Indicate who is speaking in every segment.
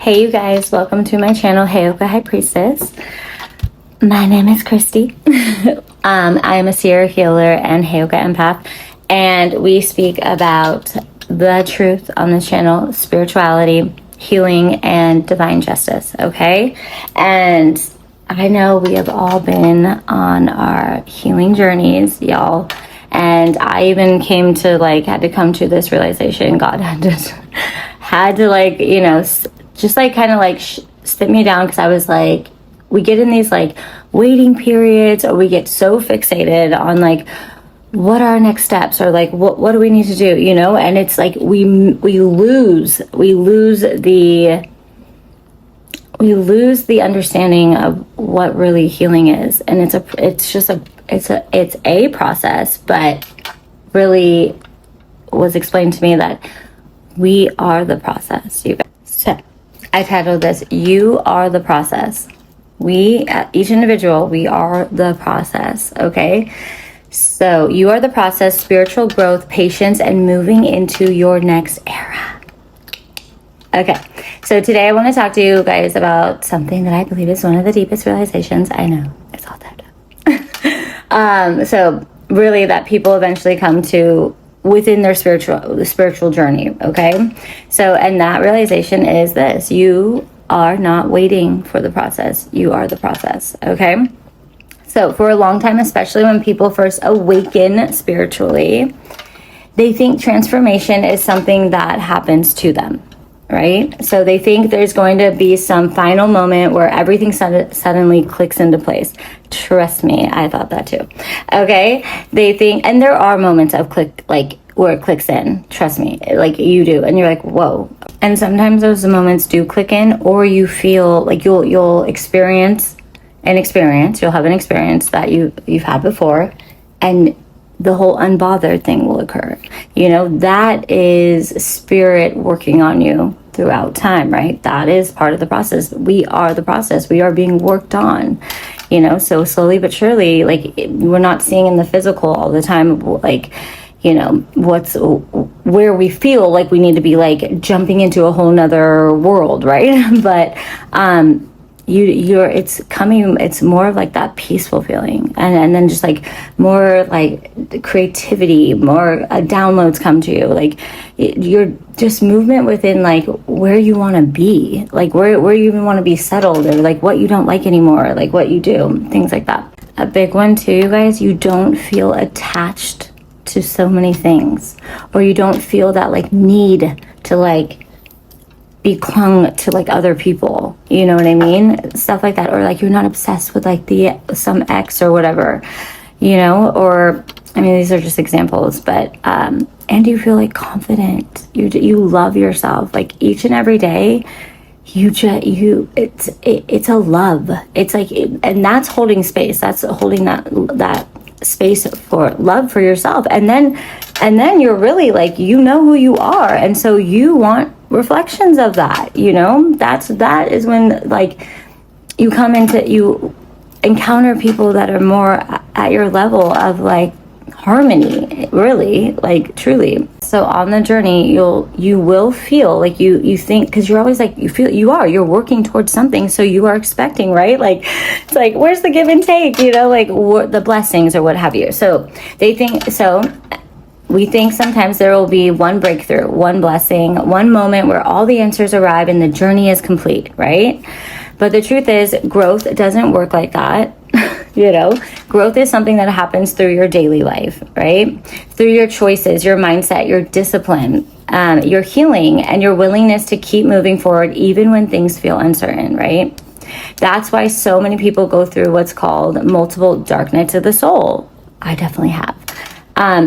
Speaker 1: Hey you guys, welcome to my channel, Heyoka High Priestess. My name is Christy. I am a seer, healer, and Heyoka empath, and we speak about the truth on this channel, spirituality, healing, and divine justice, okay? And I know we have all been on our healing journeys, y'all, and I even came to had to come to this realization. God had to just sit me down, because I was like, we get in these waiting periods, or we get so fixated on what are our next steps, or what do we need to do, and it's we lose the understanding of what really healing is. And it's a process, but really was explained to me that we are the process, you guys. So I titled this, You Are the Process. Each individual, we are the process, okay? So you are the process, spiritual growth, patience, and moving into your next era. Okay, so today I want to talk to you guys about something that I believe is one of the deepest realizations. I know, it's all that. So really that people eventually come to within their spiritual journey, okay? So, and that realization is this: you are not waiting for the process. You are the process, okay? So for a long time, especially when people first awaken spiritually, they think transformation is something that happens to them, right? So they think there's going to be some final moment where everything suddenly clicks into place. Trust me, I thought that too. Okay, they think, and there are moments of where it clicks in. Trust me, you do, and you're like, whoa. And sometimes those moments do click in, or you feel you'll experience an experience. You'll have an experience that you've had before, and the whole unbothered thing will occur. That is spirit working on you throughout time, right? That is part of the process. We are the process. We are being worked on, so slowly but surely, we're not seeing in the physical all the time, where we feel like we need to be jumping into a whole nother world, right? But, it's more of that peaceful feeling, and then just more creativity, more downloads come to you, you're just movement within where you want to be, where you even want to be settled, or what you don't like anymore, what you do, things like that. A big one too, you guys, you don't feel attached to so many things, or you don't feel that need to be clung to other people, you know what I mean, stuff like that, or you're not obsessed with some ex or whatever, or I mean, these are just examples, but and you feel confident, you love yourself each and every day. It's a love. It's and that's holding space. That's holding that space for love for yourself, and then you're really who you are, and so you want reflections of that. That is when you encounter people that are more at your level of harmony, really, truly. So on the journey, you will feel you think, because you're always you're working towards something, so you are expecting, right? It's where's the give and take, the blessings or what have you. So we think sometimes there will be one breakthrough, one blessing, one moment where all the answers arrive and the journey is complete, right? But the truth is, growth doesn't work like that. Growth is something that happens through your daily life, right? Through your choices, your mindset, your discipline, your healing, and your willingness to keep moving forward even when things feel uncertain, right? That's why so many people go through what's called multiple dark nights of the soul. I definitely have.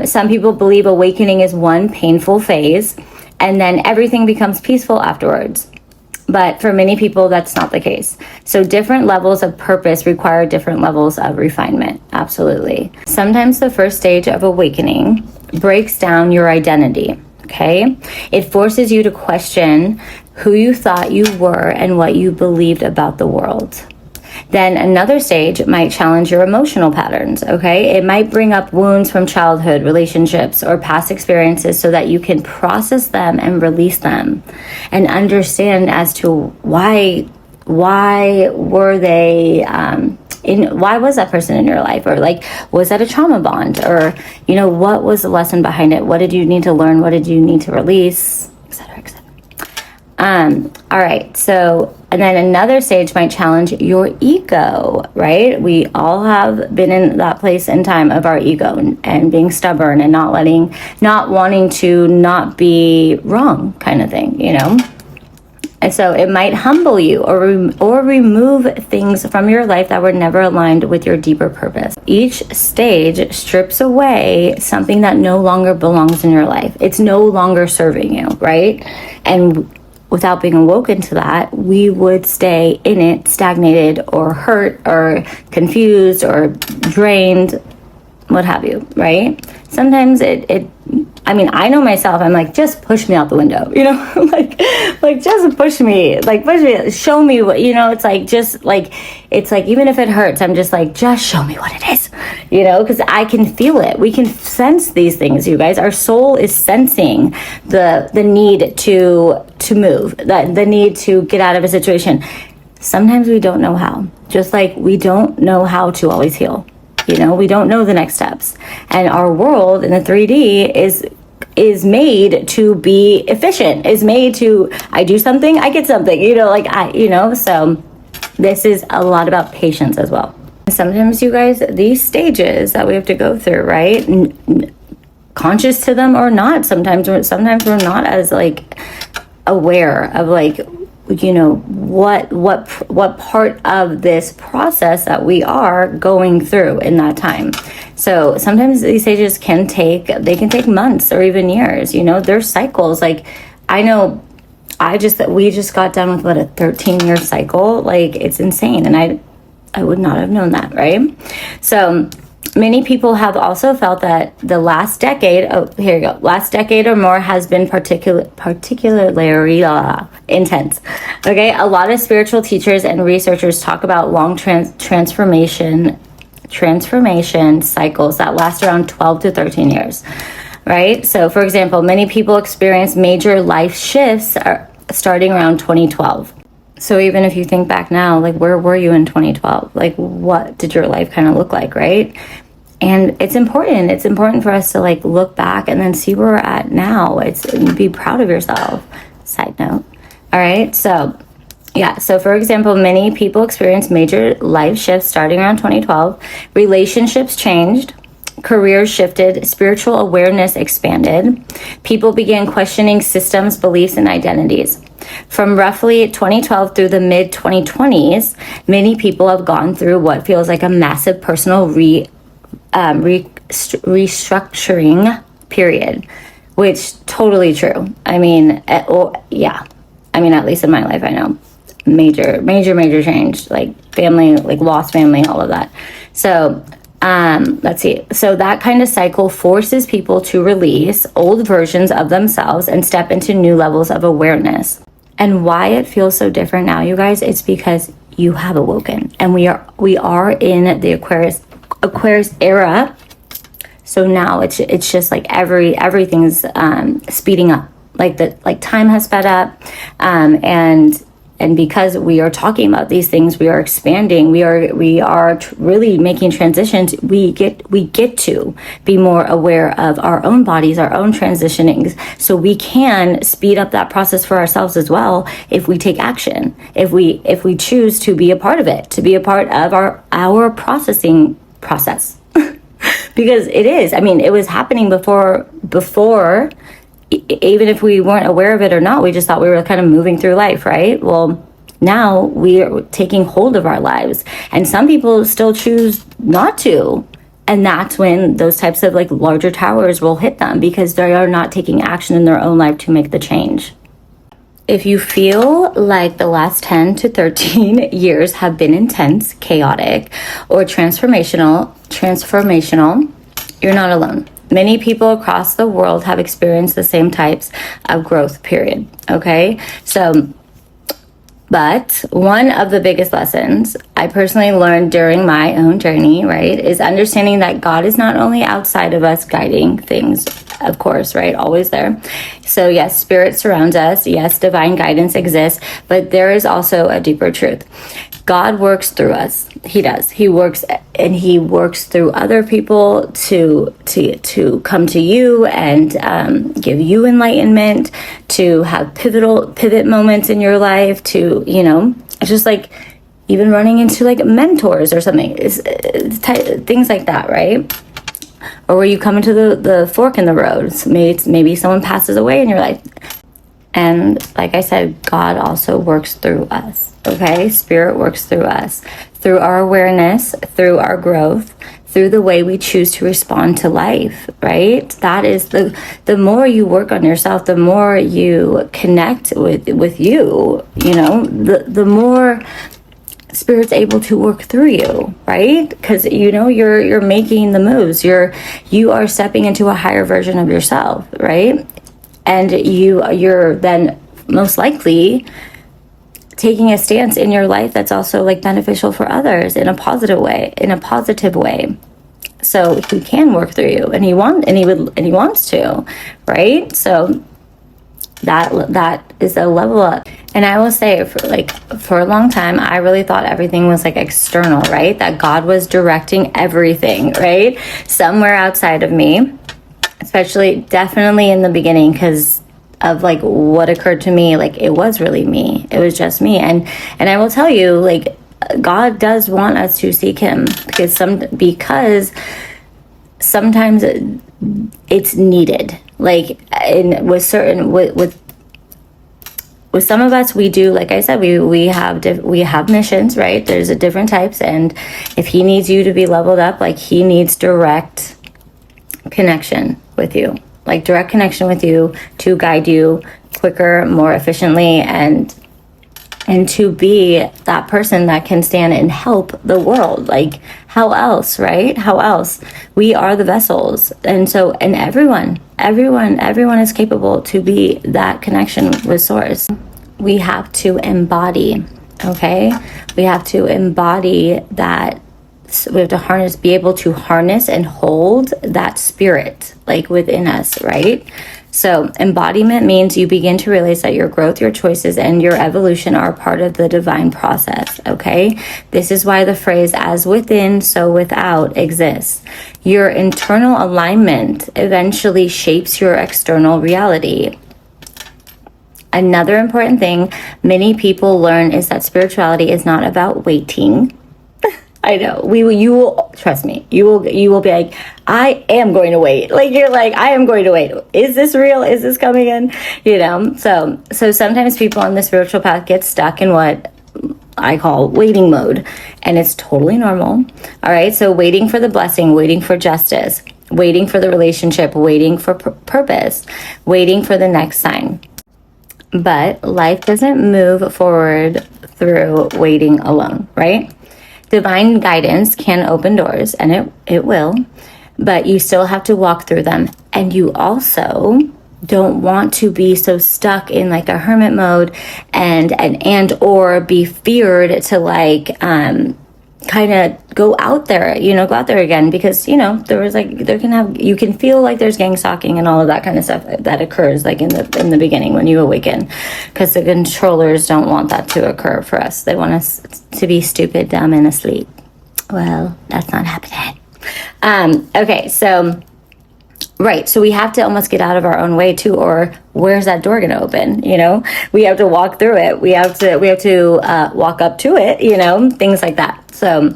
Speaker 1: Some people believe awakening is one painful phase, and then everything becomes peaceful afterwards. But for many people, that's not the case. So different levels of purpose require different levels of refinement. Absolutely. Sometimes the first stage of awakening breaks down your identity, okay? It forces you to question who you thought you were and what you believed about the world. Then another stage might challenge your emotional patterns, okay? It might bring up wounds from childhood, relationships, or past experiences so that you can process them and release them and understand as to why were they why was that person in your life, or like, was that a trauma bond, or what was the lesson behind it? What did you need to learn? What did you need to release, etc., etc. All right, so, and then another stage might challenge your ego, right? We all have been in that place in time of our ego and being stubborn and not wanting to not be wrong, kind of thing, And so it might humble you or remove things from your life that were never aligned with your deeper purpose. Each stage strips away something that no longer belongs in your life. It's no longer serving you, right? And without being awoken to that, we would stay in it, stagnated or hurt or confused or drained, what have you, right? Sometimes I know myself, I'm like, just push me out the window, like just push me, show me what, it's like, even if it hurts, I'm just like, just show me what it is, because I can feel it. We can sense these things, you guys. Our soul is sensing the need to move, the need to get out of a situation. Sometimes we don't know how, just like we don't know how to always heal. We don't know the next steps. And our world in the 3D is made to be efficient, is made to, I do something, I get something, so this is a lot about patience as well. Sometimes, you guys, these stages that we have to go through, right? Conscious to them or not, sometimes we're not as aware of what part of this process that we are going through in that time. So sometimes these stages can take months or even years. There's cycles. I know we just got done with a 13-year cycle. It's insane, and I would not have known that, right? So many people have also felt that the last decade or more has been particularly intense. Okay, a lot of spiritual teachers and researchers talk about long transformation cycles that last around 12 to 13 years, right? So, for example, many people experience major life shifts starting around 2012. So even if you think back now, where were you in 2012? What did your life kind of look like, right? And it's important for us to look back and then see where we're at now. Be proud of yourself. Side note. All right. So for example, many people experience major life shifts starting around 2012. Relationships changed. Careers shifted. Spiritual awareness expanded. People began questioning systems, beliefs, and identities. From roughly 2012 through the mid-2020s, many people have gone through what feels like a massive personal restructuring period, which totally true. At least in my life, I know major change, family, lost family, all of that. So let's see. So that kind of cycle forces people to release old versions of themselves and step into new levels of awareness. And why it feels so different now, you guys, it's because you have awoken, and we are in the Aquarius era. So now it's just everything's speeding up, time has sped up, and because we are talking about these things, we are expanding, we are really making transitions. We get to be more aware of our own bodies, our own transitionings, so we can speed up that process for ourselves as well if we take action, if we choose to be a part of it, to be a part of our processing process. Because it is, it was happening before, even if we weren't aware of it or not. We just thought we were kind of moving through life, right? Well, now we are taking hold of our lives, and some people still choose not to. And that's when those types of larger towers will hit them, because they are not taking action in their own life to make the change. If you feel like the last 10 to 13 years have been intense, chaotic, or transformational, you're not alone. Many people across the world have experienced the same types of growth period, okay? So But one of the biggest lessons I personally learned during my own journey, right, is understanding that God is not only outside of us guiding things, of course, right, always there. So yes, spirit surrounds us. Yes, divine guidance exists, but there is also a deeper truth. God works through us. He does. He works, and he works through other people to come to you and give you enlightenment, to have pivot moments in your life, to, you know, it's just like even running into like mentors or something, things like that, right? Or where you come into the fork in the road. So maybe someone passes away in your life. And like I said, God also works through us, okay? Spirit works through us, through our awareness, through our growth, through the way we choose to respond to life, right? That is the more you work on yourself, the more you connect with you, you know, the more Spirit's able to work through you, right? Because, you know, you're making the moves. You are stepping into a higher version of yourself, right? And you're then most likely taking a stance in your life that's also like beneficial for others in a positive way. So he can work through you, and he wants to, right? So that is a level up. And I will say, for a long time, I really thought everything was like external, right? That God was directing everything, right? Somewhere outside of me. Especially definitely in the beginning, because of like what occurred to me. Like, it was really me. It was just me. And I will tell you, like, God does want us to seek him, because sometimes it's needed. Like, with some of us, we do, like I said, we have missions, right? There's a different types, and if he needs you to be leveled up, like, he needs direct connection with you, like direct connection with you to guide you quicker, more efficiently, and to be that person that can stand and help the world. Like, how else, right? How else? We are the vessels. And so, and everyone is capable to be that connection with source. We have to embody, okay? We have to embody that. So we have to be able to harness and hold that spirit like within us, right? So embodiment means you begin to realize that your growth, your choices, and your evolution are part of the divine process, okay? This is why the phrase "as within, so without" exists. Your internal alignment eventually shapes your external reality. Another important thing many people learn is that spirituality is not about waiting. I know. You will trust me. You will be like, I am going to wait. Like, you're like, I am going to wait. Is this real? Is this coming in? You know. So sometimes people on the spiritual path get stuck in what I call waiting mode, and it's totally normal. All right. So waiting for the blessing, waiting for justice, waiting for the relationship, waiting for purpose, waiting for the next sign. But life doesn't move forward through waiting alone, right? Divine guidance can open doors, and it will, but you still have to walk through them. And you also don't want to be so stuck in like a hermit mode and or be feared to like kind of go out there again, because, you know, you can feel like there's gang stalking and all of that kind of stuff that occurs like in the beginning when you awaken, because the controllers don't want that to occur for us. They want us to be stupid, dumb, and asleep. Well, that's not happening. Okay, so right, so we have to almost get out of our own way too, or where's that door going to open? You know, we have to walk through it. We have to walk up to it. You know, things like that. So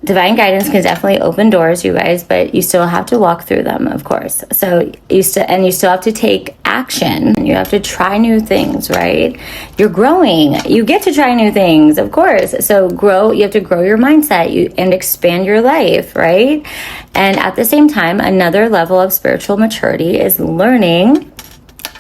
Speaker 1: divine guidance can definitely open doors, you guys, but you still have to walk through them, of course. So you still have to take action. You have to try new things, right? You're growing. You get to try new things, of course. So you have to grow your mindset and expand your life, right? And at the same time, another level of spiritual maturity is learning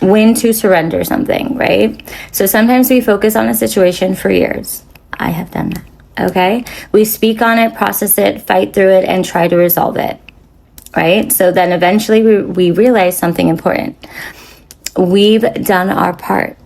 Speaker 1: when to surrender something, right? So sometimes we focus on a situation for years. I have done that. Okay, we speak on it, process it, fight through it, and try to resolve it, right? So then eventually we realize something important. We've done our part.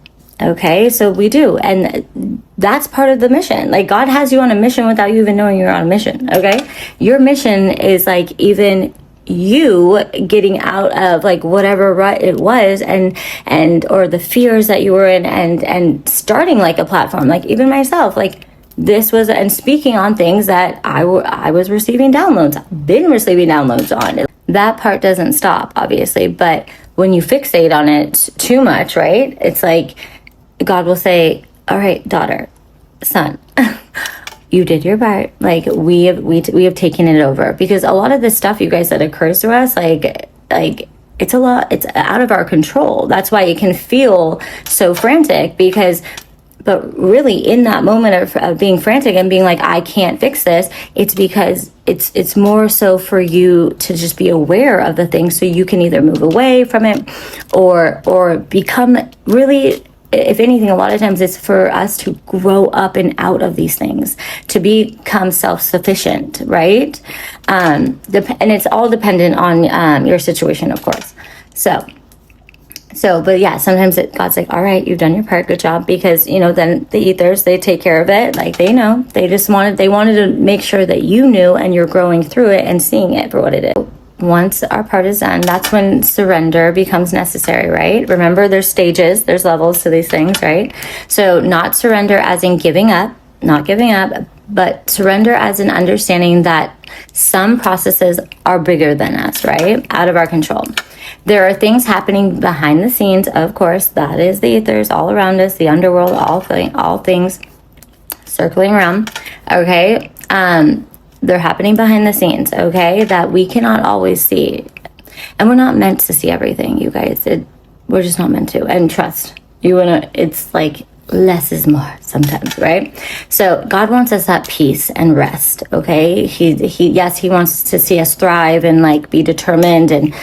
Speaker 1: Okay, so we do. And that's part of the mission. Like, God has you on a mission without you even knowing you're on a mission. Okay, your mission is like even you getting out of like whatever rut it was, and or the fears that you were in, and starting like a platform. Like, even myself, like, this was, and speaking on things that I was receiving downloads, been receiving downloads on. That part doesn't stop, obviously, but when you fixate on it too much, right? It's like God will say, all right, daughter, son, you did your part. Like, we have taken it over. Because a lot of the stuff, you guys, that occurs to us, like it's a lot, it's out of our control. That's why it can feel so frantic, but really in that moment of being frantic and being like, I can't fix this, it's because it's more so for you to just be aware of the thing, so you can either move away from it or become really, if anything, a lot of times it's for us to grow up and out of these things, to become self-sufficient, right? And it's all dependent on your situation, of course. But yeah, sometimes God's like, all right, you've done your part, good job. Because, then the ethers, they take care of it. Like, they know, they wanted to make sure that you knew, and you're growing through it and seeing it for what it is. Once our part is done, that's when surrender becomes necessary, right? Remember, there's stages, there's levels to these things, right? So not surrender as in not giving up, but surrender as an understanding that some processes are bigger than us, right? Out of our control. There are things happening behind the scenes, of course. That is the ethers all around us, the underworld, all things circling around, okay? They're happening behind the scenes, okay, that we cannot always see. And we're not meant to see everything, you guys. We're just not meant to. And trust, it's like less is more sometimes, right? So God wants us at peace and rest, okay? Yes, he wants to see us thrive and like be determined and,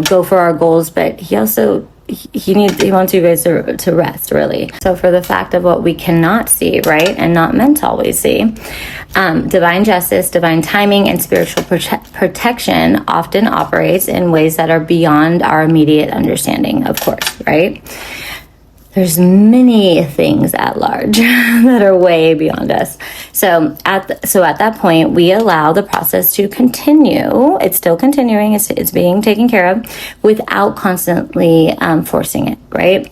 Speaker 1: go for our goals, but he also, he wants you guys to rest, really. So for the fact of what we cannot see, right, and not meant to always see, divine justice, divine timing, and spiritual protection often operates in ways that are beyond our immediate understanding, of course, right? There's many things at large that are way beyond us. So at that point, we allow the process to continue. It's still continuing. It's being taken care of without constantly forcing it, right?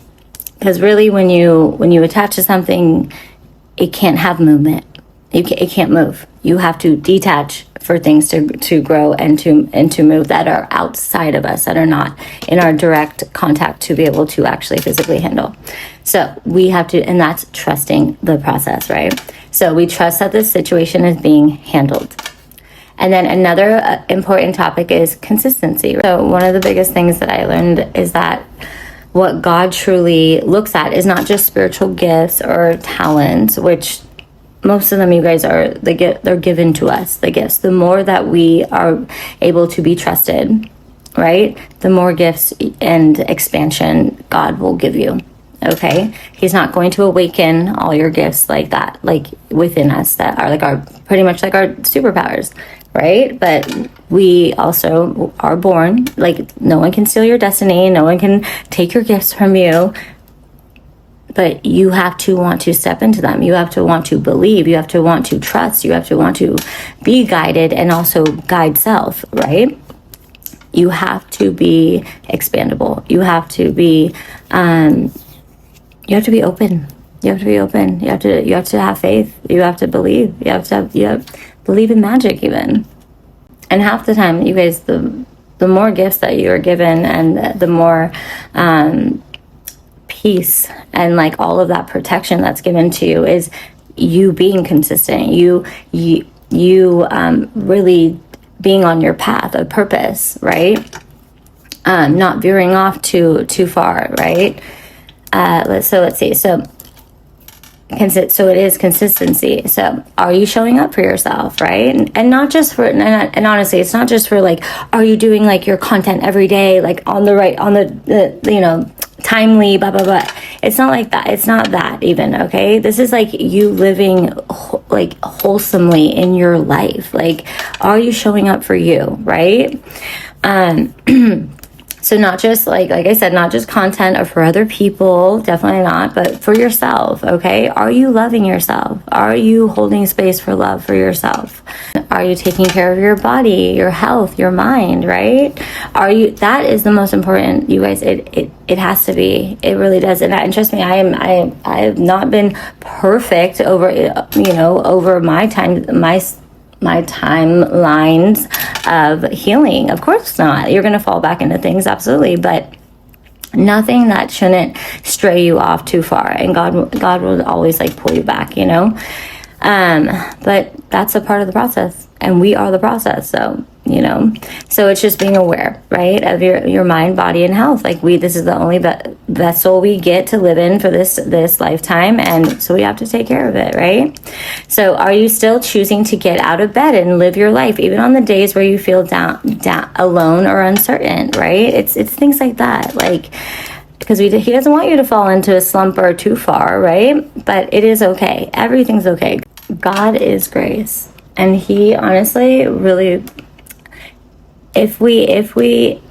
Speaker 1: Because really, when you attach to something, it can't have movement. It can't move. You have to detach for things to grow and to move that are outside of us, that are not in our direct contact to be able to actually physically handle. So we have to, and that's trusting the process, right? So we trust that the situation is being handled. And then another important topic is consistency. So one of the biggest things that I learned is that what God truly looks at is not just spiritual gifts or talents, which most of them, you guys, they're given to us, the gifts. The more that we are able to be trusted, right, the more gifts and expansion God will give you, okay? He's not going to awaken all your gifts like that, like within us, that are like pretty much like our superpowers, right? But we also are born, like, no one can steal your destiny, no one can take your gifts from you. But you have to want to step into them. You have to want to believe. You have to want to trust. You have to want to be guided and also guide self, right? You have to be expandable. You have to be open. You have to be open. You have to have faith. You have to believe. You have to believe in magic even. And half the time, you guys, the more gifts that you are given, and the more peace and like all of that protection that's given to you, is you being consistent, you really being on your path of purpose, right? Not veering off too far, right? Let's see. So it is consistency. So are you showing up for yourself, right? And not just for, and honestly, it's not just for like, are you doing like your content every day, like on the timely, blah, blah, blah. It's not like that. It's not that even, okay? This is like you living like wholesomely in your life. Like, are you showing up for you, right? So not just like I said, not just content or for other people, definitely not, but for yourself, okay? Are you loving yourself? Are you holding space for love for yourself? Are you taking care of your body, your health, your mind, right? That is the most important, you guys. It has to be. It really does. And trust me, I have not been perfect over, over my time, my timelines of healing. Of course not. You're going to fall back into things, absolutely, but nothing that shouldn't stray you off too far. And God will always like pull you back, but that's a part of the process, and we are the process. So it's just being aware, right, of your mind, body, and health. Like this is the only vessel we get to live in for this lifetime, and so we have to take care of it, right? So are you still choosing to get out of bed and live your life, even on the days where you feel down, alone or uncertain, right? It's things like that, like, because he doesn't want you to fall into a slump or too far, right? But it is okay. Everything's okay. God is grace, and he honestly really, if we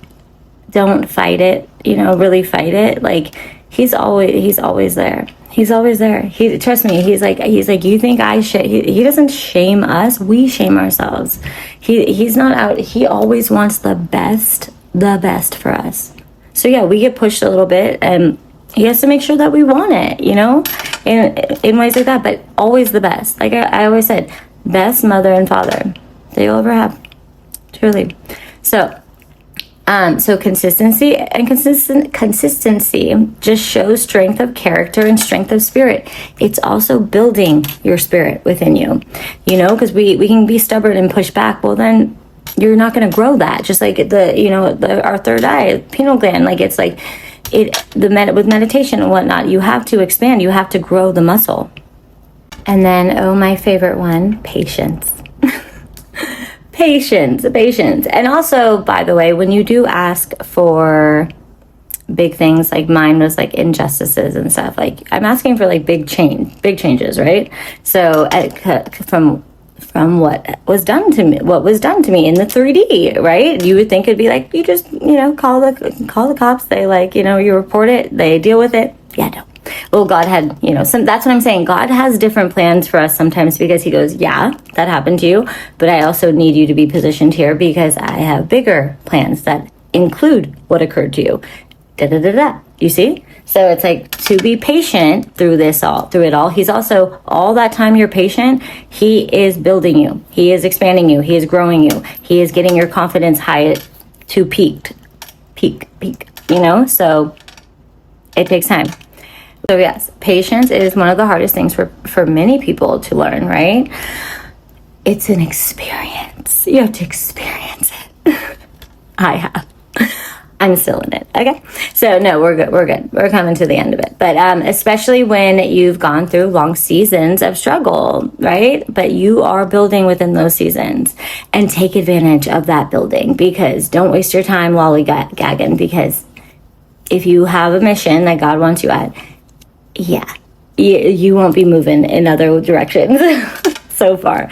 Speaker 1: don't fight it, really fight it, like he's always there. He's always there. Trust me, he's like, you think he doesn't shame us, we shame ourselves. He's not out. He always wants the best for us. So yeah, we get pushed a little bit, and he has to make sure that we want it, in ways like that, but always the best. Like I always said, best mother and father that you'll ever have, truly. So consistency and consistency just shows strength of character and strength of spirit. It's also building your spirit within you, because we can be stubborn and push back. Well, then you're not going to grow that. Just like our third eye, pineal gland, like it's like with meditation and whatnot, you have to expand, you have to grow the muscle. And then, my favorite one, patience. Patience. And also, by the way, when you do ask for big things, like mine was like injustices and stuff, like I'm asking for like big changes, right? So from what was done to me in the 3D, right? You would think it'd be like, you just, call the cops, they you report it, they deal with it. Yeah, no. Well, God had, that's what I'm saying. God has different plans for us sometimes, because he goes, yeah, that happened to you, but I also need you to be positioned here because I have bigger plans that include what occurred to you. You see? So it's like to be patient through it all. He's also, all that time you're patient, he is building you. He is expanding you. He is growing you. He is getting your confidence high to peak, so it takes time. So yes, patience is one of the hardest things for many people to learn, right? It's an experience. You have to experience it. I have. I'm still in it. Okay. So no, we're good. We're coming to the end of it. But especially when you've gone through long seasons of struggle, right? But you are building within those seasons, and take advantage of that building, because don't waste your time lollygagging, because if you have a mission that God wants you at, yeah, you won't be moving in other directions so far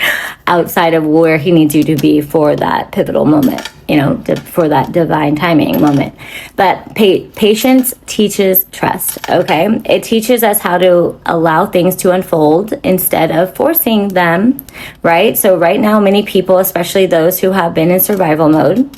Speaker 1: outside of where he needs you to be for that pivotal moment, for that divine timing moment. But patience teaches trust, okay? It teaches us how to allow things to unfold instead of forcing them, right? So right now, many people, especially those who have been in survival mode,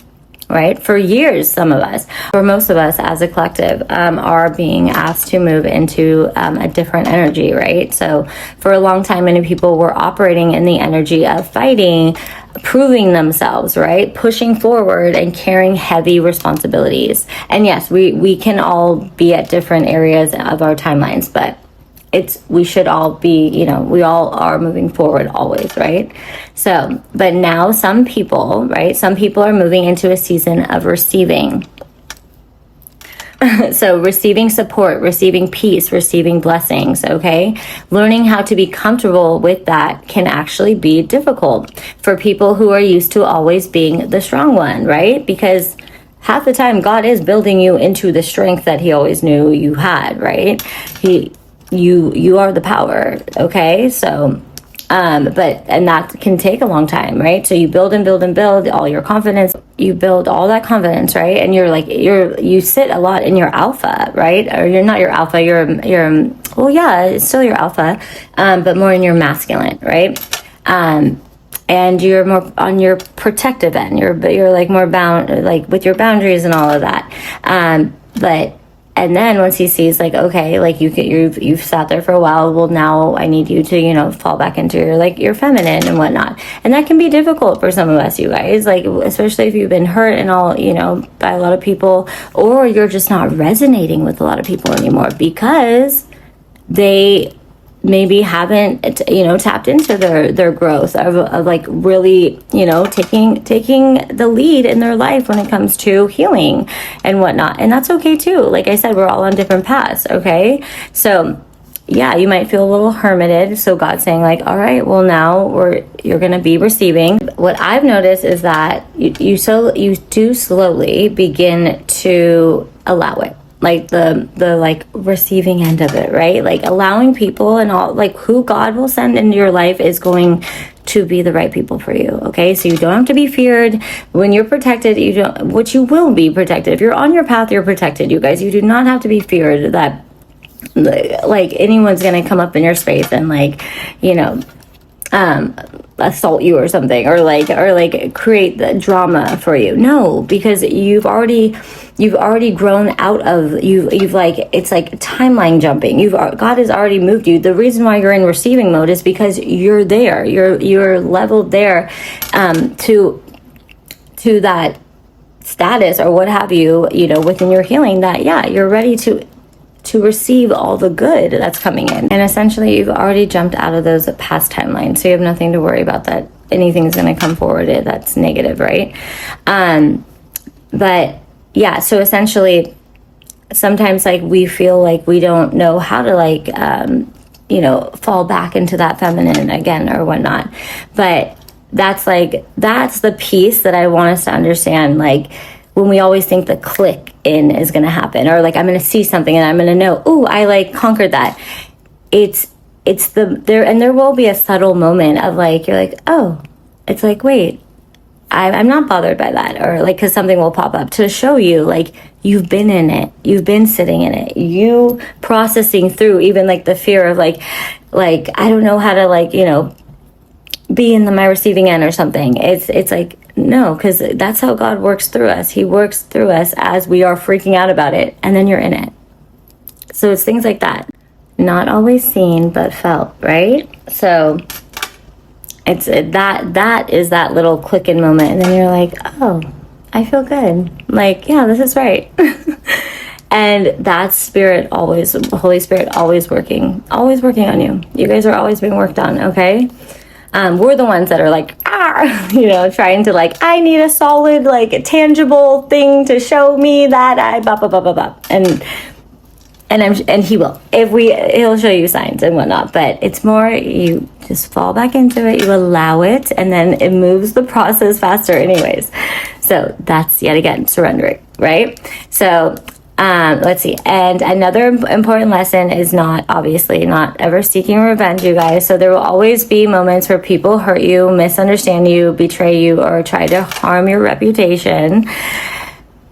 Speaker 1: right, for years, some of us, or most of us as a collective, are being asked to move into a different energy, right? So for a long time, many people were operating in the energy of fighting, proving themselves, right, pushing forward and carrying heavy responsibilities. And yes, we can all be at different areas of our timelines, but we should all be, we all are moving forward always, right? So, but now some people are moving into a season of receiving. So receiving support, receiving peace, receiving blessings, okay? Learning how to be comfortable with that can actually be difficult for people who are used to always being the strong one, right? Because half the time God is building you into the strength that he always knew you had, right? You are the power, okay? So, and that can take a long time, right? So you build and build and build all your confidence. you build all that confidence, right? And you sit a lot in your alpha, right? Or you're not your alpha, well, yeah, it's still your alpha, but more in your masculine, right? And you're more on your protective end. You're like more bound, like with your boundaries and all of that. And then once he sees like, okay, like you've sat there for a while, well, now I need you to, fall back into your feminine and whatnot. And that can be difficult for some of us, you guys, like, especially if you've been hurt and all, by a lot of people, or you're just not resonating with a lot of people anymore because they maybe haven't tapped into their growth of like really taking the lead in their life when it comes to healing and whatnot. And that's okay too. Like I said, we're all on different paths. Okay, so yeah, you might feel a little hermited, so God's saying like, all right, well, now you're gonna be receiving. What I've noticed is that you do slowly begin to allow it, like the like receiving end of it, right? Like allowing people and all, like who God will send into your life is going to be the right people for you. Okay, so you don't have to be feared when you're protected. You will be protected if you're on your path. You're protected, you guys. You do not have to be feared that like anyone's gonna come up in your space and assault you or something, or create the drama for you. No, because you've already grown out of you've like, it's like timeline jumping. God has already moved you. The reason why you're in receiving mode is because you're there. You're leveled there to that status or what have you, within your healing, that you're ready to receive all the good that's coming in. And essentially you've already jumped out of those past timelines, so you have nothing to worry about that anything's going to come forward that's negative, right? But yeah, so essentially sometimes like we feel like we don't know how to fall back into that feminine again or whatnot. But that's the piece that I want us to understand. Like when we always think the click in is going to happen, or like I'm going to see something and I'm going to know, oh, I like conquered that. It's there will be a subtle moment of like, you're like, oh, it's like, wait, I'm not bothered by that, or like, because something will pop up to show you like you've been in it, you've been sitting in it, you processing through even like the fear of like I don't know how to be in my receiving end or something. It's like, no, because that's how God works through us. He works through us as we are freaking out about it, and then you're in it. So it's things like that, not always seen but felt, right? So it's that is that little click in moment, and then you're like, oh, I feel good, like, yeah, this is right. And that's Holy Spirit always working on you. You guys are always being worked on. Okay, we're the ones that are like, trying to like, I need a solid, like tangible thing to show me that I blah blah blah blah blah. And he will, he'll show you signs and whatnot, but it's more, you just fall back into it, you allow it, and then it moves the process faster anyways. So that's yet again surrendering, right? So let's see. And another important lesson is not ever seeking revenge, you guys. So there will always be moments where people hurt you, misunderstand you, betray you, or try to harm your reputation.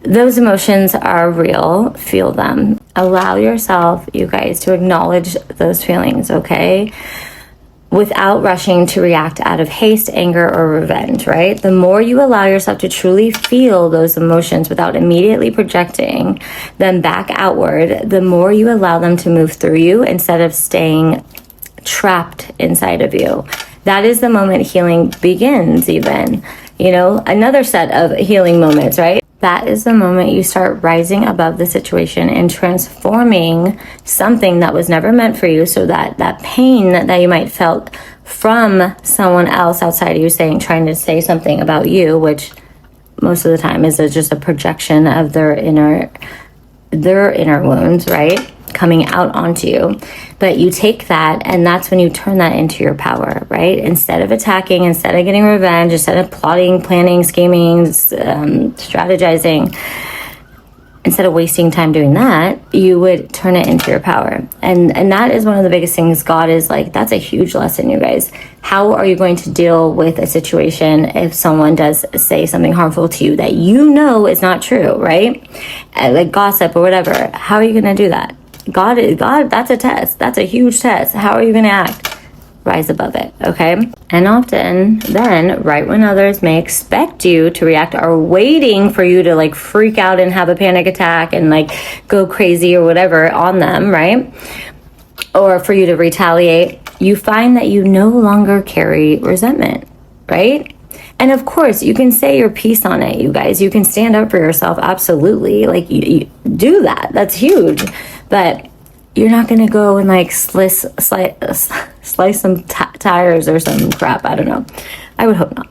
Speaker 1: Those emotions are real. Feel them. Allow yourself, you guys, to acknowledge those feelings, okay? Without rushing to react out of haste, anger, or revenge, right? The more you allow yourself to truly feel those emotions without immediately projecting them back outward, the more you allow them to move through you instead of staying trapped inside of you. That is the moment healing begins, even. Another set of healing moments, right? That is the moment you start rising above the situation and transforming something that was never meant for you, so that pain that you might felt from someone else outside of you trying to say something about you, which most of the time is just a projection of their inner wounds, right? Coming out onto you. But you take that, and that's when you turn that into your power, right? Instead of attacking, instead of getting revenge, instead of plotting, planning, scheming, strategizing, instead of wasting time doing that, you would turn it into your power. And that is one of the biggest things. God is like, that's a huge lesson, you guys. How are you going to deal with a situation if someone does say something harmful to you that you know is not true, right? Like gossip or whatever. How are you going to do that? God, that's a test. That's a huge test. How are you going to act? Rise above it, okay? And often then, right when others may expect you to react, are waiting for you to like freak out and have a panic attack and like go crazy or whatever on them, right? Or for you to retaliate, you find that you no longer carry resentment, right? And of course, you can say your piece on it, you guys. You can stand up for yourself, absolutely. Like, you do that. That's huge. But you're not going to go and like slice some tires or some crap. I don't know. I would hope not.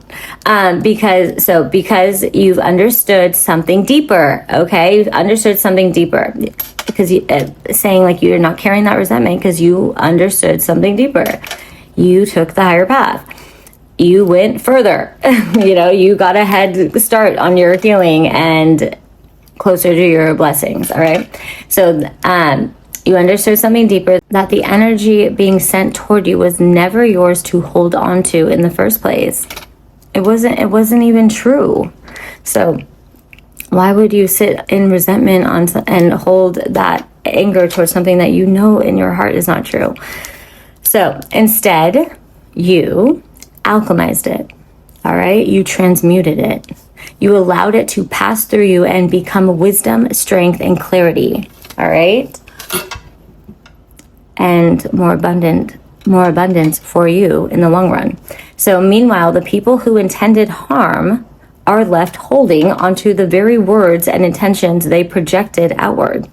Speaker 1: Because you've understood something deeper, okay? You've understood something deeper. Because saying like you're not carrying that resentment because you understood something deeper. You took the higher path. You went further. You got a head start on your healing and closer to your blessings, all right? So, you understood something deeper, that the energy being sent toward you was never yours to hold on to in the first place. It wasn't even true. So why would you sit in resentment and hold that anger towards something that you know in your heart is not true? So instead, you alchemized it. All right? You transmuted it. You allowed it to pass through you and become wisdom, strength, and clarity. All right? And more abundance for you in the long run. So meanwhile, the people who intended harm are left holding onto the very words and intentions they projected outward.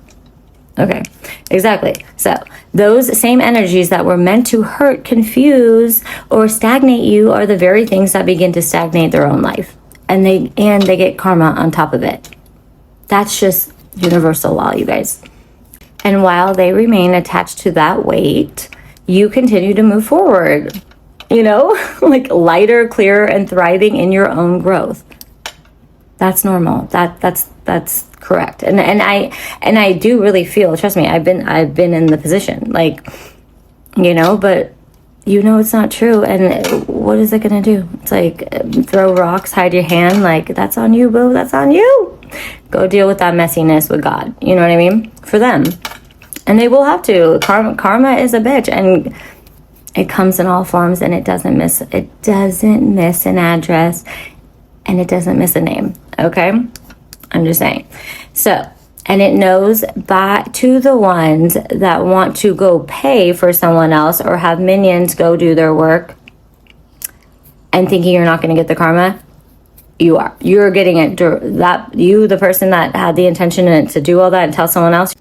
Speaker 1: Okay, exactly. So those same energies that were meant to hurt, confuse, or stagnate you are the very things that begin to stagnate their own life. And they get karma on top of it. That's just universal law, you guys. And while they remain attached to that weight, you continue to move forward, like lighter, clearer, and thriving in your own growth. That's normal. That's correct. And I do really feel, trust me, I've been in the position, like, but it's not true. And what is it going to do? It's like, throw rocks, hide your hand. Like, that's on you, boo. That's on you. Go deal with that messiness with God. You know what I mean? For them. And they will have to. Karma is a bitch. And it comes in all forms, and it doesn't miss an address, and it doesn't miss a name. Okay? I'm just saying. So, and it knows to the ones that want to go pay for someone else or have minions go do their work and thinking you're not going to get the karma, you are. You're getting it. The person that had the intention to do all that and tell someone else,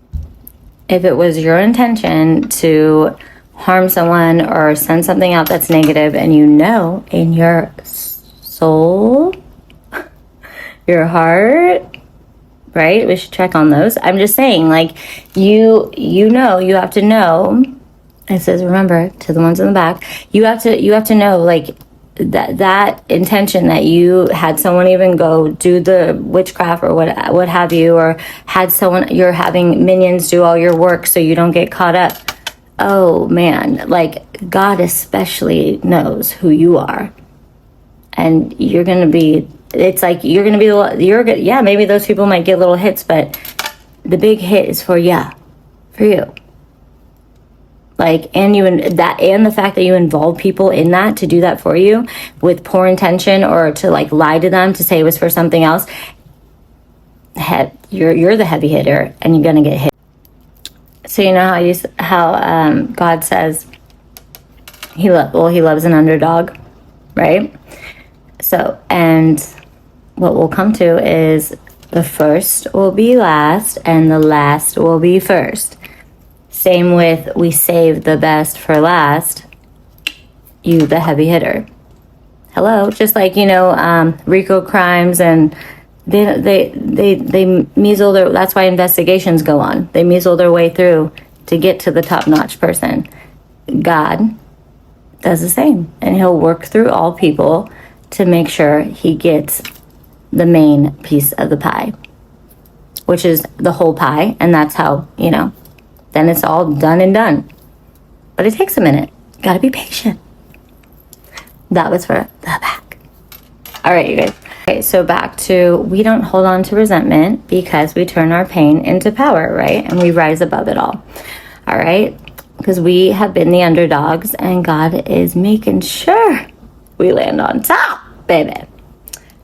Speaker 1: if it was your intention to harm someone or send something out that's negative, and in your soul, your heart, right? We should check on those. I'm just saying, like, you have to know. It says, remember, to the ones in the back, you have to know, like, that intention that you had someone even go do the witchcraft or what have you, or you're having minions do all your work so you don't get caught up. Oh man, like, God especially knows who you are, and maybe those people might get little hits, but the big hit is for you. Like, and the fact that you involve people in that to do that for you with poor intention, or to like lie to them to say it was for something else. You're the heavy hitter, and you're gonna get hit. So you know how God says he loves an underdog, right? So, and what we'll come to is the first will be last, and the last will be first. Same with, we save the best for last. You, the heavy hitter. Hello, just like, RICO crimes, and they measle their, that's why investigations go on. They measle their way through to get to the top-notch person. God does the same, and he'll work through all people to make sure he gets the main piece of the pie. which is the whole pie. And that's how, then it's all done and done. But it takes a minute. Gotta be patient. That was for the back. All right, you guys. Okay, so back to, we don't hold on to resentment because we turn our pain into power, right? And we rise above it all. All right? Because we have been the underdogs and God is making sure we land on top, baby.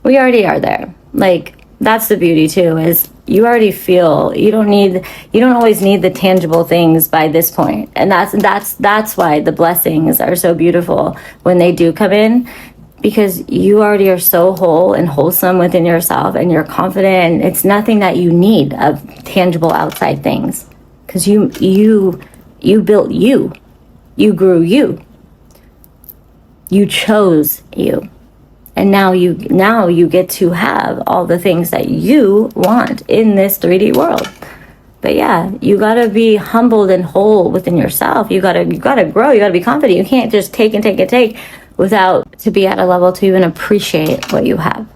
Speaker 1: We already are there. Like, that's the beauty too, is you already feel, you don't always need the tangible things by this point. And that's why the blessings are so beautiful when they do come in, because you already are so whole and wholesome within yourself and you're confident, and it's nothing that you need of tangible outside things. Because you built you grew you chose you. And now you get to have all the things that you want in this 3D world. But yeah, you gotta be humbled and whole within yourself. You gotta grow. You gotta be confident. You can't just take and take and take without to be at a level to even appreciate what you have.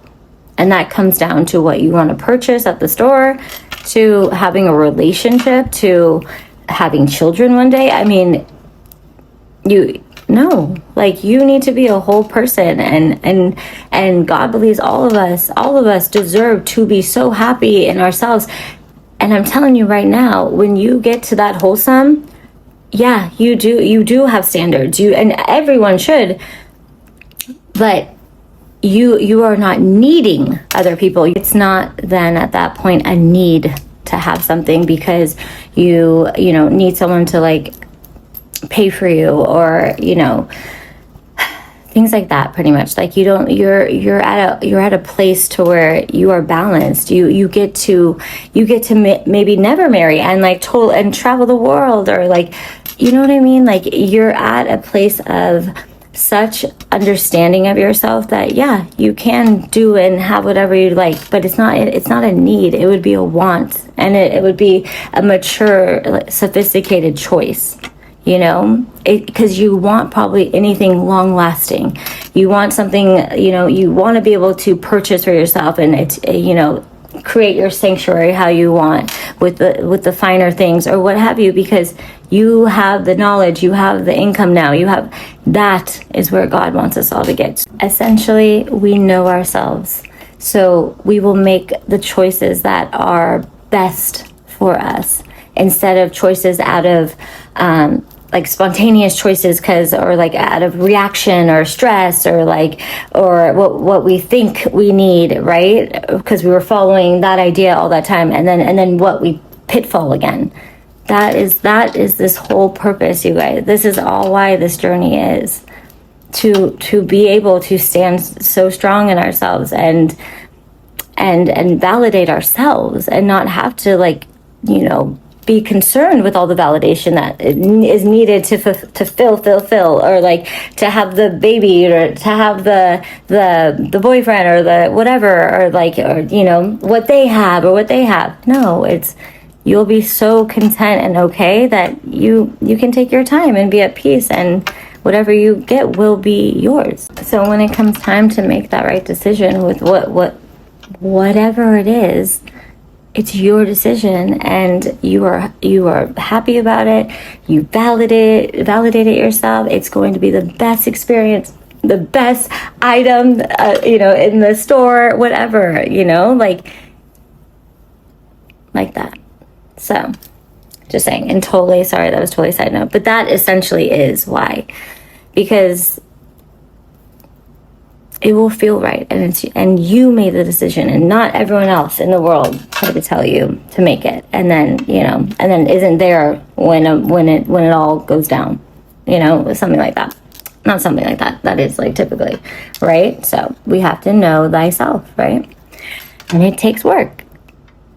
Speaker 1: And that comes down to what you want to purchase at the store, to having a relationship, to having children one day. I mean, you need to be a whole person, and God believes all of us deserve to be so happy in ourselves. And I'm telling you right now, when you get to that wholesome, yeah, you do have standards, and everyone should, but you are not needing other people. It's not then at that point a need to have something because you need someone to like pay for you, or things like that. Pretty much, like you're at a place to where you are balanced. You get to maybe never marry and like and travel the world, or like, you know what I mean? Like you're at a place of such understanding of yourself that yeah, you can do and have whatever you like, but it's not a need. It would be a want, and it would be a mature, like, sophisticated choice. Because you want probably anything long lasting. You want something, you want to be able to purchase for yourself, and it's, create your sanctuary how you want with the finer things or what have you, because you have the knowledge, you have the income now, that is where God wants us all to get. Essentially, we know ourselves. So we will make the choices that are best for us, instead of choices out of, like spontaneous choices or like out of reaction or stress or what we think we need, right? Because we were following that idea all that time, and then what we pitfall again. That is this whole purpose, you guys. This is all why this journey is to be able to stand so strong in ourselves and validate ourselves, and not have to be concerned with all the validation that is needed to fill, or like to have the baby, or to have the boyfriend, or the whatever, or what they have. No, you'll be so content and okay that you can take your time and be at peace, and whatever you get will be yours. So when it comes time to make that right decision with whatever it is, it's your decision, and you are happy about it. You validate it yourself. It's going to be the best experience, the best item, in the store, whatever, like that. So, just saying. And totally sorry, that was totally side note, but that essentially is why, because it will feel right, and you made the decision, and not everyone else in the world tried to tell you to make it, and then isn't there when it all goes down, something like that. Not something like that. That is like typically, right? So we have to know thyself, right? And it takes work,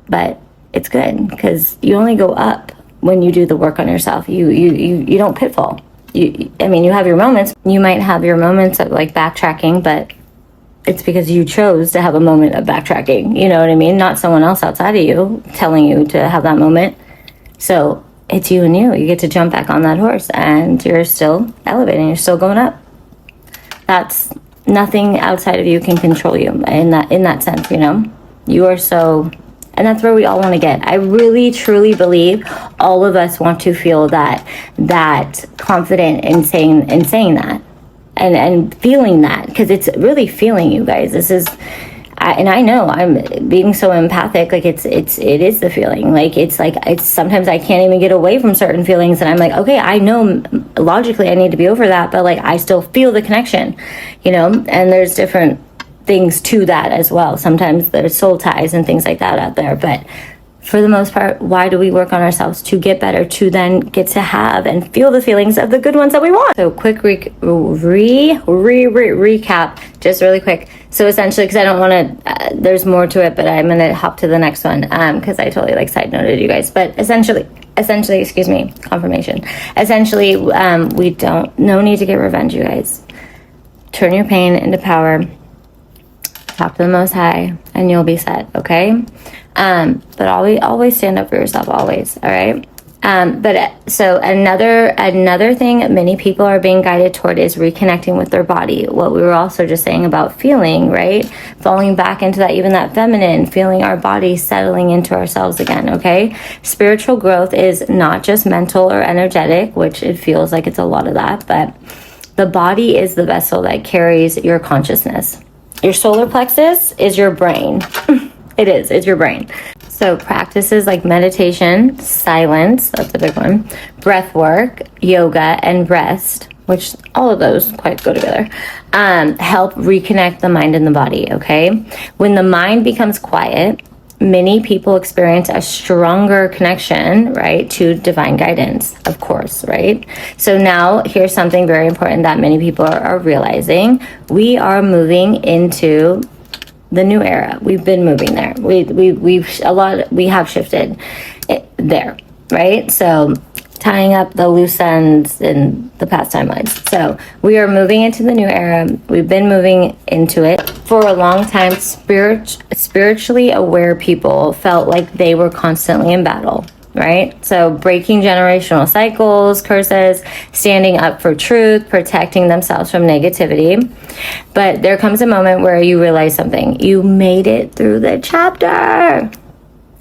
Speaker 1: but it's good, because you only go up when you do the work on yourself. You don't pitfall. You have your moments. You might have your moments of like backtracking, but it's because you chose to have a moment of backtracking. You know what I mean? Not someone else outside of you telling you to have that moment. So it's you and you. You get to jump back on that horse, and you're still elevating. You're still going up. That's nothing outside of you can control you in that sense. You are so And that's where we all want to get. I really, truly believe all of us want to feel that confident in saying that and feeling that, because it's really feeling, you guys. This is, and I know I'm being so empathic, like it is the feeling. Like it's sometimes I can't even get away from certain feelings, and I'm like, okay, I know logically I need to be over that, but like I still feel the connection, and there's different things to that as well. Sometimes there's soul ties and things like that out there, but for the most part, why do we work on ourselves? To get better, to then get to have and feel the feelings of the good ones that we want. So quick recap, just really quick. So essentially, because I don't want to, there's more to it, but I'm going to hop to the next one because I totally side noted you guys. But essentially, excuse me, confirmation. Essentially, no need to get revenge, you guys. Turn your pain into power. Talk to the Most High, and you'll be set, okay? But always stand up for yourself, always, all right? So another thing many people are being guided toward is reconnecting with their body. What we were also just saying about feeling, right? Falling back into that, even that feminine, feeling our body settling into ourselves again, okay? Spiritual growth is not just mental or energetic, which it feels like it's a lot of that, but the body is the vessel that carries your consciousness. Your solar plexus is your brain. It's your brain. So practices like meditation, silence, that's a big one, breath work, yoga, and rest, which all of those quite go together, help reconnect the mind and the body, okay? When the mind becomes quiet, many people experience a stronger connection, right, to divine guidance, of course, right? So now here's something very important that many people are realizing. We are moving into the new era. We've been moving there. We have shifted there, right? So tying up the loose ends in the past timelines. So we are moving into the new era. We've been moving into it. For a long time, spiritually aware people felt like they were constantly in battle, right? So breaking generational cycles, curses, standing up for truth, protecting themselves from negativity. But there comes a moment where you realize something. You made it through the chapter.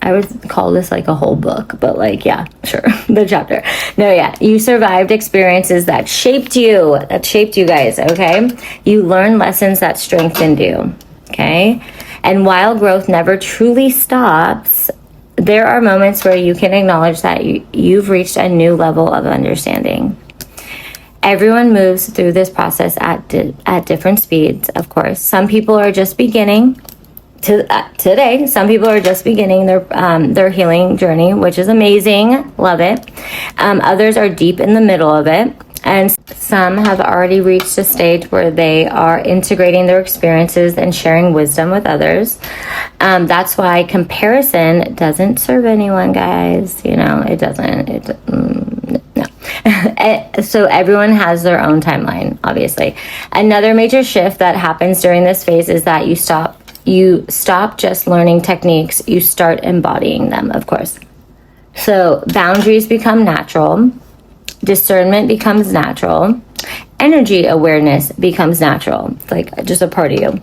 Speaker 1: I would call this like a whole book, but like, yeah, sure, the chapter. No, yeah, you survived experiences that shaped you, guys, okay? You learned lessons that strengthened you, okay? And while growth never truly stops, there are moments where you can acknowledge that you've reached a new level of understanding. Everyone moves through this process at different speeds, of course. Some people are just beginning. Today, some people are just beginning their healing journey, which is amazing. Love it. Others are deep in the middle of it. And some have already reached a stage where they are integrating their experiences and sharing wisdom with others. That's why comparison doesn't serve anyone, guys. It doesn't. No. So everyone has their own timeline, obviously. Another major shift that happens during this phase is that you stop just learning techniques, you start embodying them, of course. So boundaries become natural, discernment becomes natural, energy awareness becomes natural. It's like just a part of you.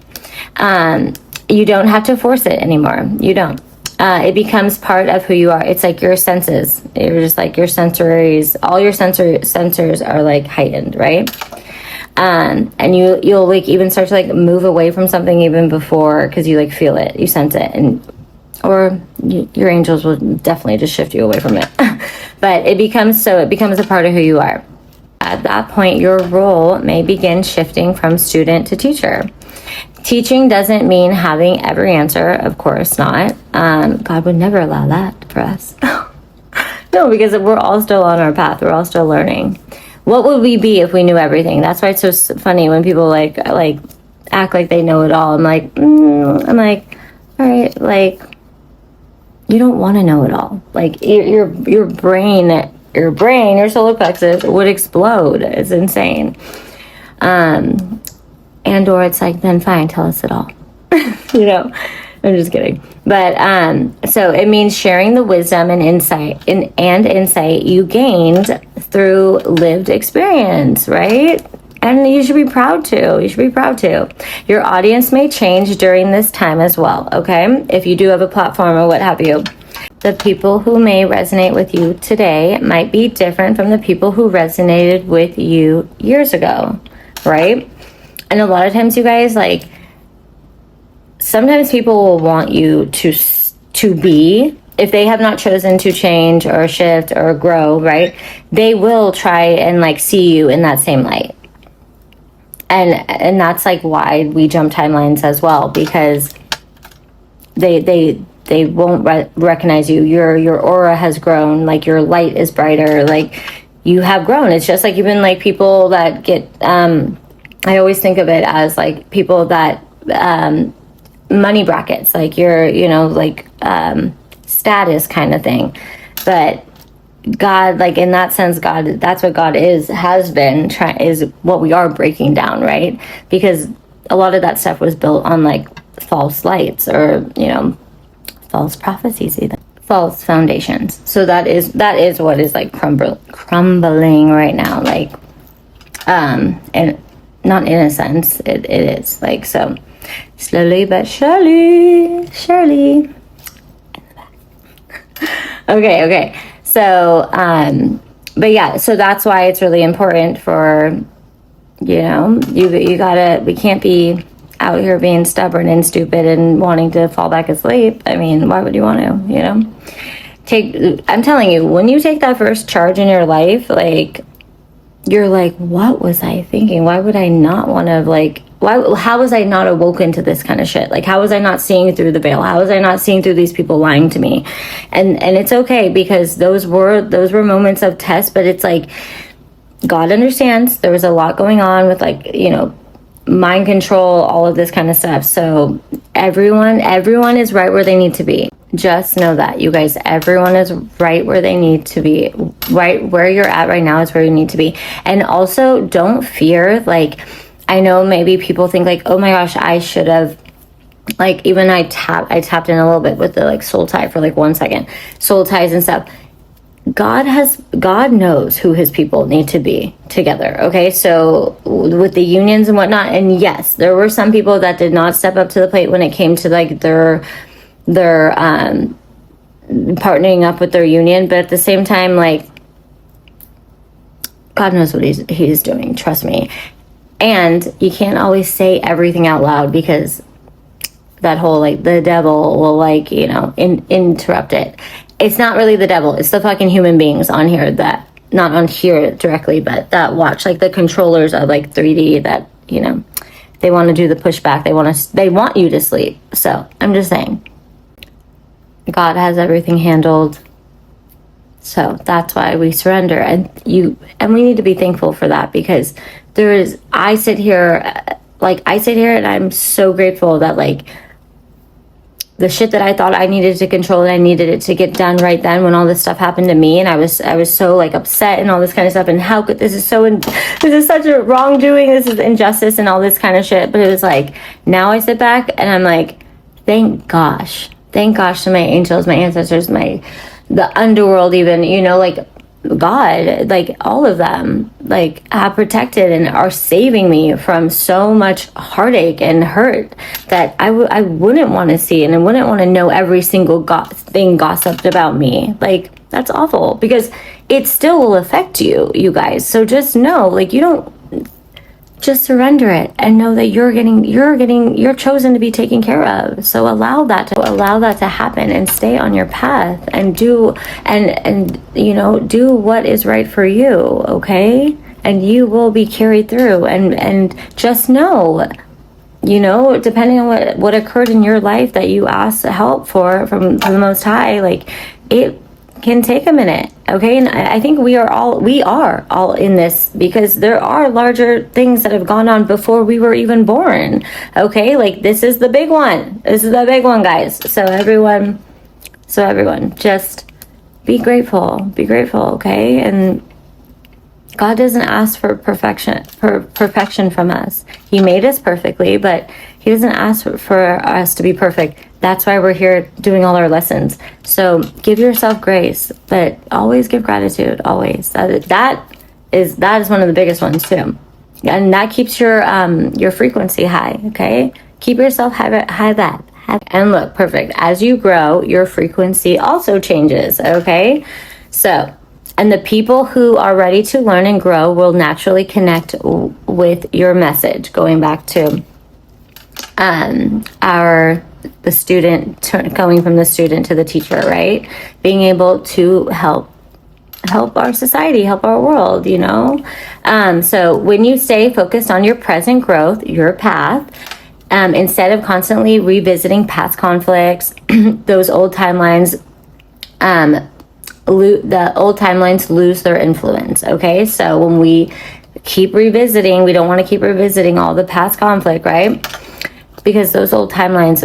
Speaker 1: You don't have to force it anymore. You don't. It becomes part of who you are. It's like your senses. You're just like your sensories. All your sensors are like heightened, right? And you'll like even start to like move away from something even before, because you like feel it, you sense it, or your angels will definitely just shift you away from it. But it becomes a part of who you are. At that point, your role may begin shifting from student to teacher. Teaching doesn't mean having every answer, of course not. God would never allow that for us. No, because we're all still on our path. We're all still learning. What would we be if we knew everything? That's why it's so funny when people like act like they know it all. I'm like, all right, like, you don't want to know it all. Like your brain, your solar plexus would explode. It's insane. Or it's like, then fine, tell us it all. I'm just kidding. But so it means sharing the wisdom and insight you gained through lived experience, right? And you should be proud to. You should be proud to. Your audience may change during this time as well, okay? If you do have a platform or what have you. The people who may resonate with you today might be different from the people who resonated with you years ago, right? And a lot of times, you guys, like, sometimes people will want you to be, if they have not chosen to change or shift or grow, right? They will try and like see you in that same light. And that's like why we jump timelines as well, because they won't recognize you. Your aura has grown, like your light is brighter, like you have grown. It's just like even like people that get I always think of it as like people that money brackets, like your, you know, like status kind of thing. But God, like in that sense, God, that's what God is what we are breaking down, right? Because a lot of that stuff was built on like false lights, or, you know, false prophecies, even false foundations. So that is what is like crumbling right now, like and not in a sense, it is like, so slowly but surely. Okay. So, but yeah, so that's why it's really important for, you know, we can't be out here being stubborn and stupid and wanting to fall back asleep. I mean, why would you want to, you know? I'm telling you, when you take that first charge in your life, like, you're like, what was I thinking? Why would I not want to, like, how was I not awoken to this kind of shit? Like, how was I not seeing through the veil? How was I not seeing through these people lying to me? And it's okay, because those were moments of test, but it's like, God understands there was a lot going on with, like, you know, mind control, all of this kind of stuff. So everyone is right where they need to be. Just know that, you guys, everyone is right where they need to be. Right where you're at right now is where you need to be. And also, don't fear, like, I know maybe people think like, oh my gosh, I should have, like, even I tapped in a little bit with the like soul tie for like 1 second, soul ties and stuff. God knows who his people need to be together. Okay. So with the unions and whatnot, and yes, there were some people that did not step up to the plate when it came to like their partnering up with their union. But at the same time, like, God knows what he's doing. Trust me. And you can't always say everything out loud, because that whole, like, the devil will, like, you know, interrupt it. It's not really the devil. It's the fucking human beings on here that, not on here directly, but that watch, like the controllers of like 3D that, you know, they want to do the pushback. They want you to sleep. So I'm just saying, God has everything handled. So that's why we surrender, and we need to be thankful for that, because I sit here and I'm so grateful that, like, the shit that I thought I needed to control and I needed it to get done right then, when all this stuff happened to me, and I was so like upset and all this kind of stuff, and how could this is such a wrongdoing, this is injustice and all this kind of shit. But it was like, now I sit back and I'm like, thank gosh to my angels, my ancestors, the underworld, even, you know, like God, like all of them, like, have protected and are saving me from so much heartache and hurt that I wouldn't want to see, and I wouldn't want to know every single thing gossiped about me. Like, that's awful, because it still will affect you guys. So just know, like, just surrender it and know that you're chosen to be taken care of. So allow that to happen, and stay on your path, and do what is right for you. Okay. And you will be carried through, and just know, you know, depending on what occurred in your life that you asked help from the Most High, like, it can take a minute. Okay. And I think we are all in this, because there are larger things that have gone on before we were even born. Okay. Like, this is the big one, guys. So everyone, just be grateful. Okay. And God doesn't ask for perfection from us. He made us perfectly, but he doesn't ask for us to be perfect. That's why we're here doing all our lessons. So give yourself grace, but always give gratitude. Always. That is one of the biggest ones too. And that keeps your frequency high, okay? Keep yourself high that. And look, perfect. As you grow, your frequency also changes, okay? So, and the people who are ready to learn and grow will naturally connect with your message. Going back to the student, going from the student to the teacher, right? Being able to help our society, help our world, you know? So when you stay focused on your present growth, your path, instead of constantly revisiting past conflicts, those old timelines, the old timelines lose their influence, okay? So when we keep revisiting, we don't want to keep revisiting all the past conflict, right? Because those old timelines,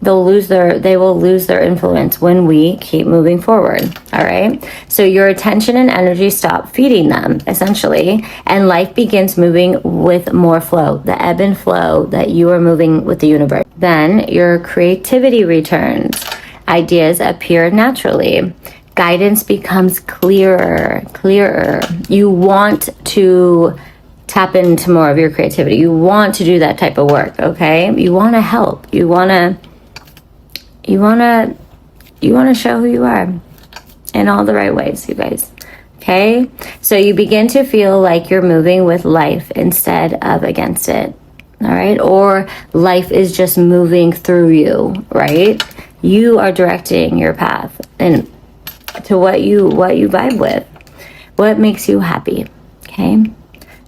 Speaker 1: they will lose their influence when we keep moving forward. All right. So your attention and energy stop feeding them, essentially, and life begins moving with more flow, the ebb and flow that you are moving with the universe. Then your creativity returns. Ideas appear naturally. Guidance becomes clearer. You want to tap into more of your creativity. You want to do that type of work, okay? You want to help. You want to show who you are in all the right ways, you guys. Okay? So you begin to feel like you're moving with life instead of against it. All right? Or life is just moving through you, right? You are directing your path and to what you vibe with. What makes you happy. Okay?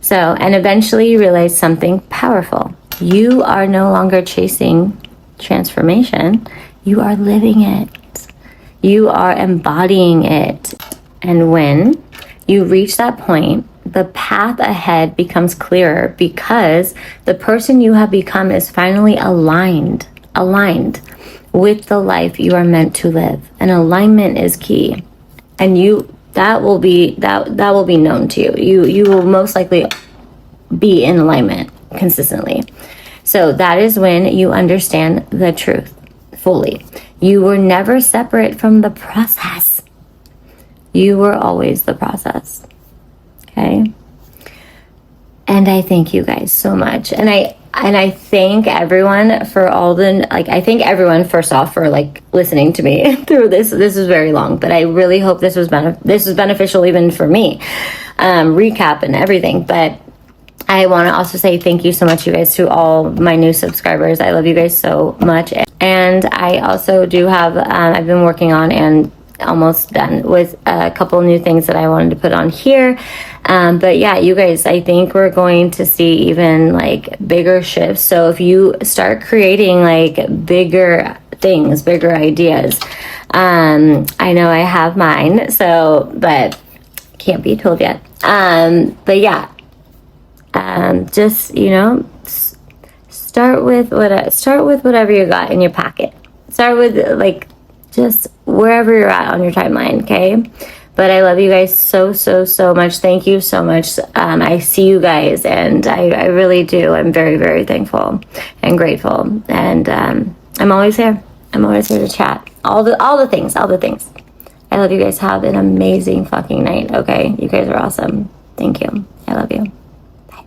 Speaker 1: So, and eventually you realize something powerful. You are no longer chasing transformation. You are living it. You are embodying it. And when you reach that point, the path ahead becomes clearer because the person you have become is finally aligned with the life you are meant to live. And alignment is key. And that will be known to you. You will most likely be in alignment consistently. So that is when you understand the truth fully. You were never separate from the process. You were always the process. Okay? And I thank you guys so much. And I thank everyone for I thank everyone first off for listening to me through this. This is very long, but I really hope this was beneficial even for me. Recap and everything. But I want to also say thank you so much, you guys, to all my new subscribers. I love you guys so much. And I also do have, I've been working on and almost done with a couple new things that I wanted to put on here. But yeah, you guys, I think we're going to see even bigger shifts. So if you start creating bigger things, bigger ideas, I know I have mine, but can't be told yet. But yeah. Just, start with whatever you got in your pocket. Start with just wherever you're at on your timeline, okay? But I love you guys so much. Thank you so much. I see you guys, and I really do. I'm very, very thankful and grateful. And I'm always here. I'm always here to chat. All the things. I love you guys. Have an amazing fucking night, okay? You guys are awesome. Thank you. I love you. Bye.